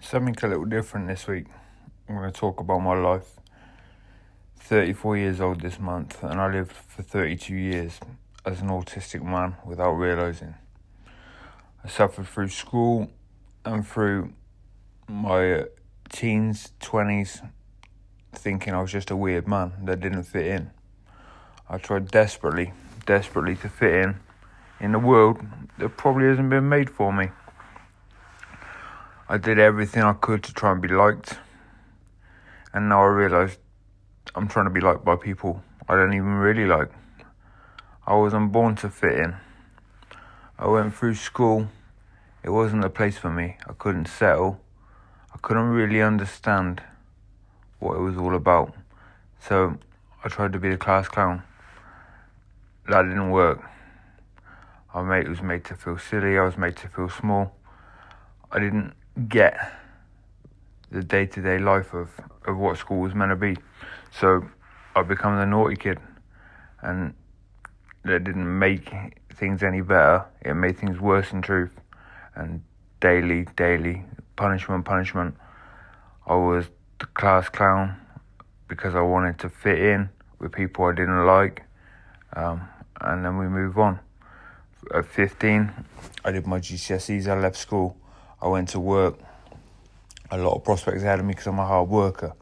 Something a little different this week. I'm going to talk about my life. 34 years old this month, and I lived for 32 years as an autistic man without realising. I suffered through school and through my teens, 20s, thinking I was just a weird man that didn't fit in. I tried desperately to fit in a world that probably hasn't been made for me. I did everything I could to try and be liked, and now I realise I'm trying to be liked by people I don't even really like. I wasn't born to fit in. I went through school. It wasn't a place for me. I couldn't settle. I couldn't really understand what it was all about. So I tried to be the class clown. That didn't work. I was made to feel silly. I was made to feel small. I didn't get the day-to-day life of what school was meant to be. So I became the naughty kid, and that didn't make things any better. It made things worse in truth. And daily, punishment. I was the class clown because I wanted to fit in with people I didn't like. And then we move on. At 15, I did my GCSEs, I left school, I went to work. A lot of prospects ahead of me because I'm a hard worker.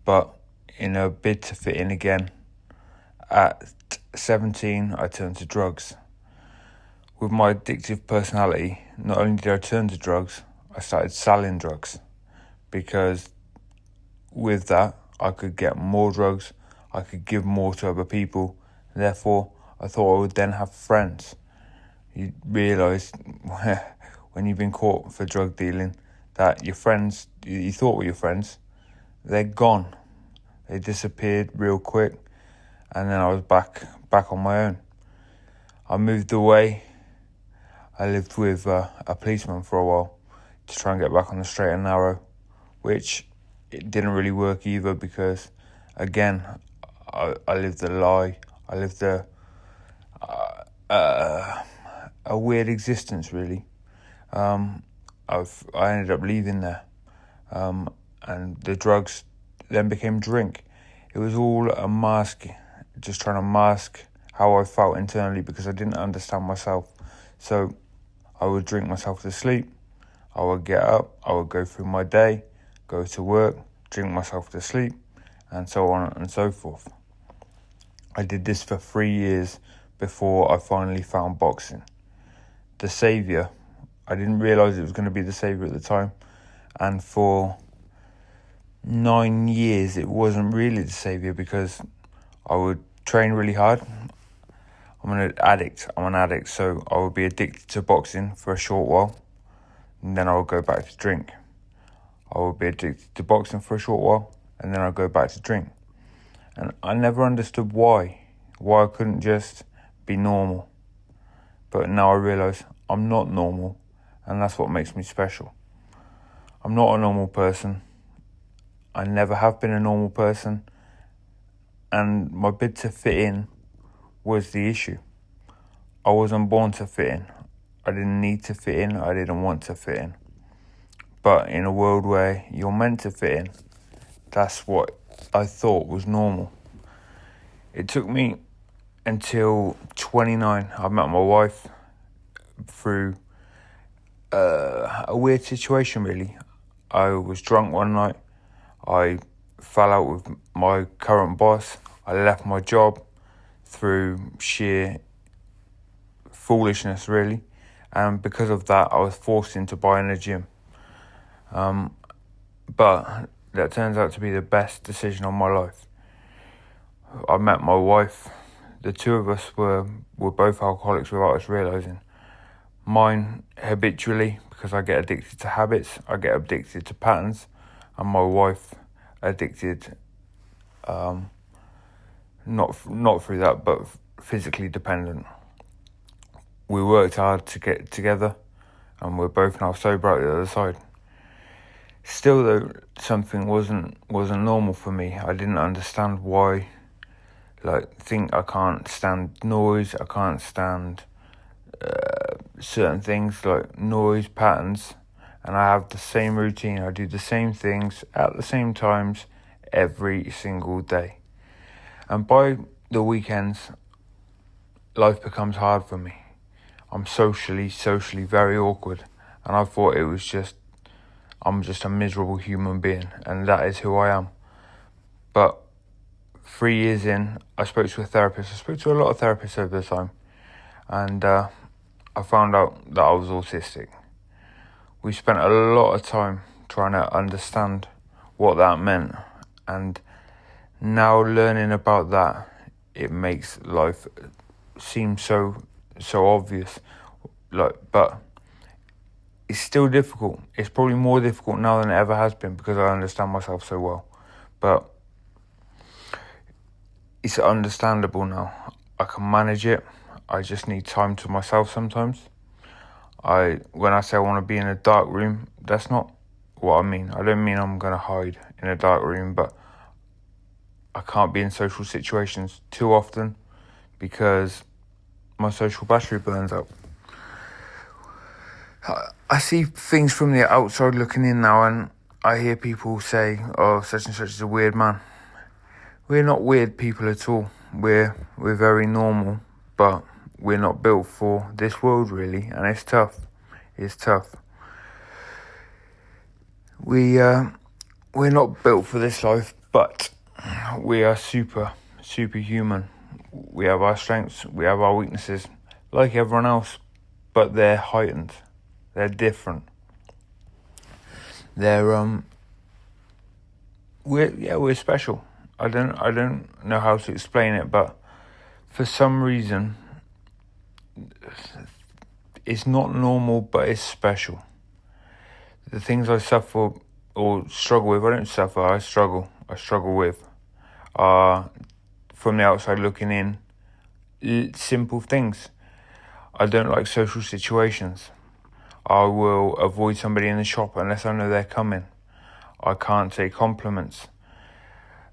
But in a bid to fit in again, at 17, I turned to drugs. With my addictive personality, not only did I turn to drugs, I started selling drugs. Because with that, I could get more drugs, I could give more to other people. Therefore, I thought I would then have friends. You realise when you've been caught for drug dealing that your friends you thought were your friends, they're gone. They disappeared real quick, and then I was back on my own. I moved away. I lived with a policeman for a while to try and get back on the straight and narrow, which it didn't really work either because, again, I lived a lie. I lived a weird existence, really. I ended up leaving there, and the drugs then became drink. It was all a mask, just trying to mask how I felt internally because I didn't understand myself. So I would drink myself to sleep. I would get up. I would go through my day, go to work, drink myself to sleep, and so on and so forth. I did this for 3 years before I finally found boxing. The saviour. I didn't realise it was going to be the saviour at the time. And for 9 years, it wasn't really the saviour because I would train really hard. I'm an addict, so I would be addicted to boxing for a short while, and then I would go back to drink. I would be addicted to boxing for a short while, and then I'd go back to drink. And I never understood why I couldn't just be normal. But now I realise I'm not normal, and that's what makes me special. I'm not a normal person. I never have been a normal person, and my bid to fit in was the issue. I wasn't born to fit in. I didn't need to fit in. I didn't want to fit in. But in a world where you're meant to fit in, that's what I thought was normal. It took me until 29. I met my wife through a weird situation, really. I was drunk one night. I fell out with my current boss. I left my job through sheer foolishness, really. And because of that, I was forced into buying a gym. But that turns out to be the best decision of my life. I met my wife. The two of us were both alcoholics without us realising. Mine habitually, because I get addicted to habits, I get addicted to patterns, and my wife addicted, not through that, but physically dependent. We worked hard to get together, and we're both now sober out the other side. Still, though, something wasn't normal for me. I didn't understand why. I can't stand noise. I can't stand certain things like noise patterns, and I have the same routine. I do the same things at the same times every single day. And by the weekends, life becomes hard for me. I'm socially very awkward. And I thought I'm just a miserable human being. And that is who I am. But 3 years in, I spoke to a therapist. I spoke to a lot of therapists over the time. And I found out that I was autistic. We spent a lot of time trying to understand what that meant. And now learning about that, it makes life seem so obvious. But it's still difficult. It's probably more difficult now than it ever has been because I understand myself so well. But it's understandable now. I can manage it. I just need time to myself sometimes. When I say I want to be in a dark room, that's not what I mean. I don't mean I'm going to hide in a dark room, but I can't be in social situations too often because my social battery burns out. I see things from the outside looking in now, and I hear people say, oh, such and such is a weird man. We're not weird people at all. We're very normal, but we're not built for this world, really, and it's tough. It's tough. We're not built for this life, but we are superhuman. We have our strengths, we have our weaknesses, like everyone else, but they're heightened. They're different. We're special. I don't know how to explain it, but for some reason, it's not normal, but it's special. The things I suffer or struggle with, I don't suffer, I struggle with, are, from the outside looking in, simple things. I don't like social situations. I will avoid somebody in the shop unless I know they're coming. I can't say compliments.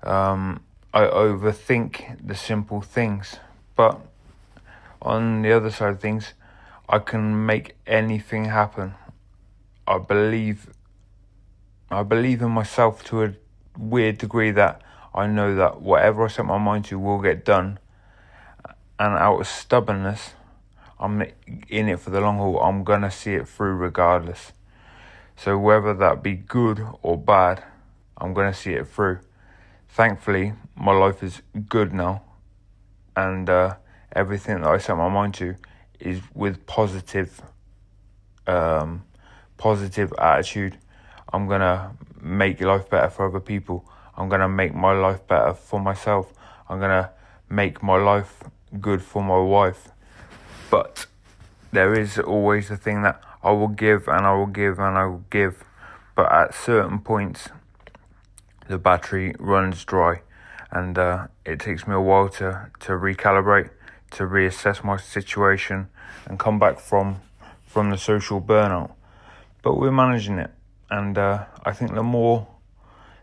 I overthink the simple things. But on the other side of things, I can make anything happen. I believe in myself to a weird degree that I know that whatever I set my mind to will get done. And out of stubbornness, I'm in it for the long haul. I'm going to see it through regardless. So whether that be good or bad, I'm going to see it through. Thankfully, my life is good now. And everything that I set my mind to is with positive attitude. I'm going to make life better for other people. I'm going to make my life better for myself. I'm going to make my life good for my wife. But there is always the thing that I will give and I will give and I will give. But at certain points, the battery runs dry. And it takes me a while to recalibrate, to reassess my situation and come back from the social burnout. But we're managing it. And I think the more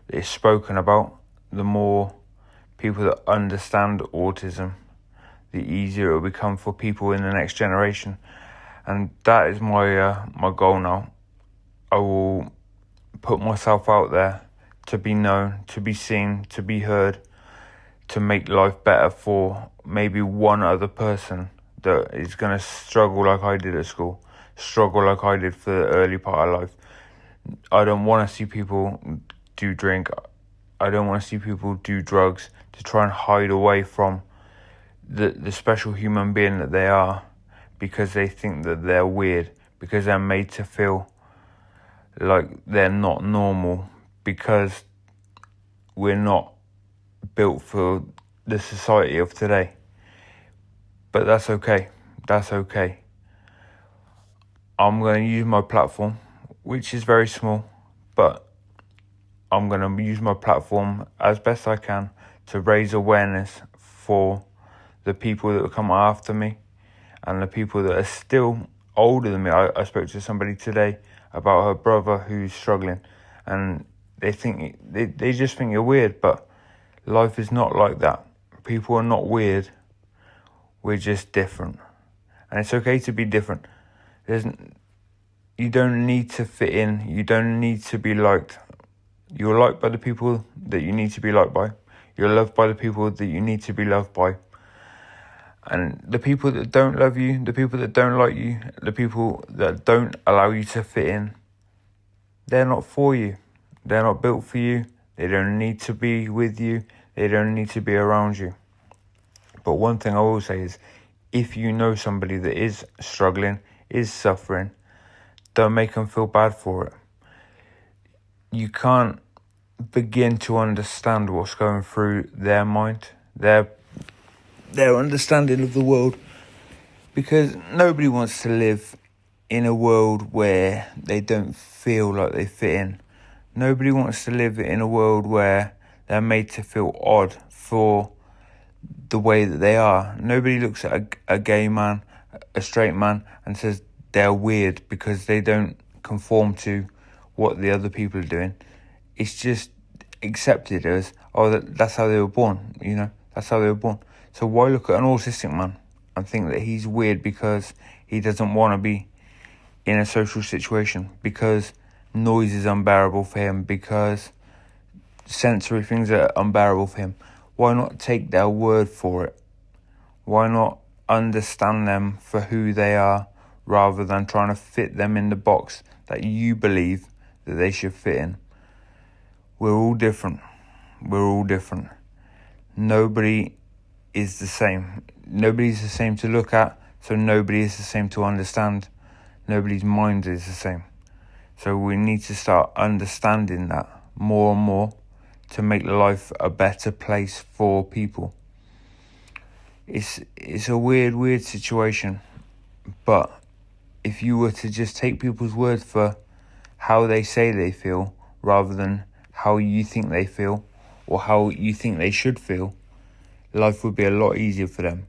it's spoken about, the more people that understand autism, the easier it will become for people in the next generation. And that is my goal now. I will put myself out there to be known, to be seen, to be heard, to make life better for maybe one other person that is going to struggle like I did at school, struggle like I did for the early part of life. I don't want to see people do drink. I don't want to see people do drugs to try and hide away from the special human being that they are, because they think that they're weird, because they're made to feel like they're not normal, because we're not built for the society of today. But that's okay. That's okay. I'm going to use my platform, which is very small, but I'm going to use my platform as best I can to raise awareness for the people that will come after me and the people that are still older than me. I spoke to somebody today about her brother who's struggling, and they just think you're weird, but life is not like that. People are not weird. We're just different. And it's okay to be different. You don't need to fit in. You don't need to be liked. You're liked by the people that you need to be liked by. You're loved by the people that you need to be loved by. And the people that don't love you, the people that don't like you, the people that don't allow you to fit in, they're not for you. They're not built for you. They don't need to be with you. They don't need to be around you. But one thing I will say is, if you know somebody that is struggling, is suffering, don't make them feel bad for it. You can't begin to understand what's going through their mind, their understanding of the world, because nobody wants to live in a world where they don't feel like they fit in. Nobody wants to live in a world where they're made to feel odd for the way that they are. Nobody looks at a gay man, a straight man, and says they're weird because they don't conform to what the other people are doing. It's just accepted as, that's how they were born, that's how they were born. So why look at an autistic man and think that he's weird because he doesn't want to be in a social situation, because noise is unbearable for him, because sensory things are unbearable for him? Why not take their word for it? Why not understand them for who they are, rather than trying to fit them in the box that you believe that they should fit in? We're all different. We're all different. Nobody is the same. Nobody's the same to look at, so nobody is the same to understand. Nobody's mind is the same. So we need to start understanding that more and more to make life a better place for people. It's a weird situation, but if you were to just take people's word for how they say they feel, rather than how you think they feel or how you think they should feel, life would be a lot easier for them.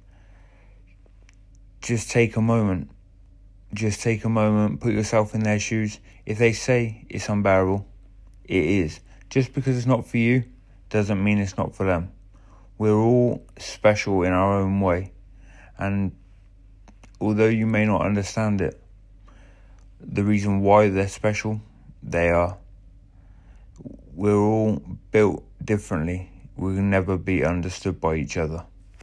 Just take a moment. Put yourself in their shoes. If they say it's unbearable, it is. Just because it's not for you doesn't mean it's not for them. We're all special in our own way. And although you may not understand it, the reason why they're special, they are. We're all built differently. We will never be understood by each other.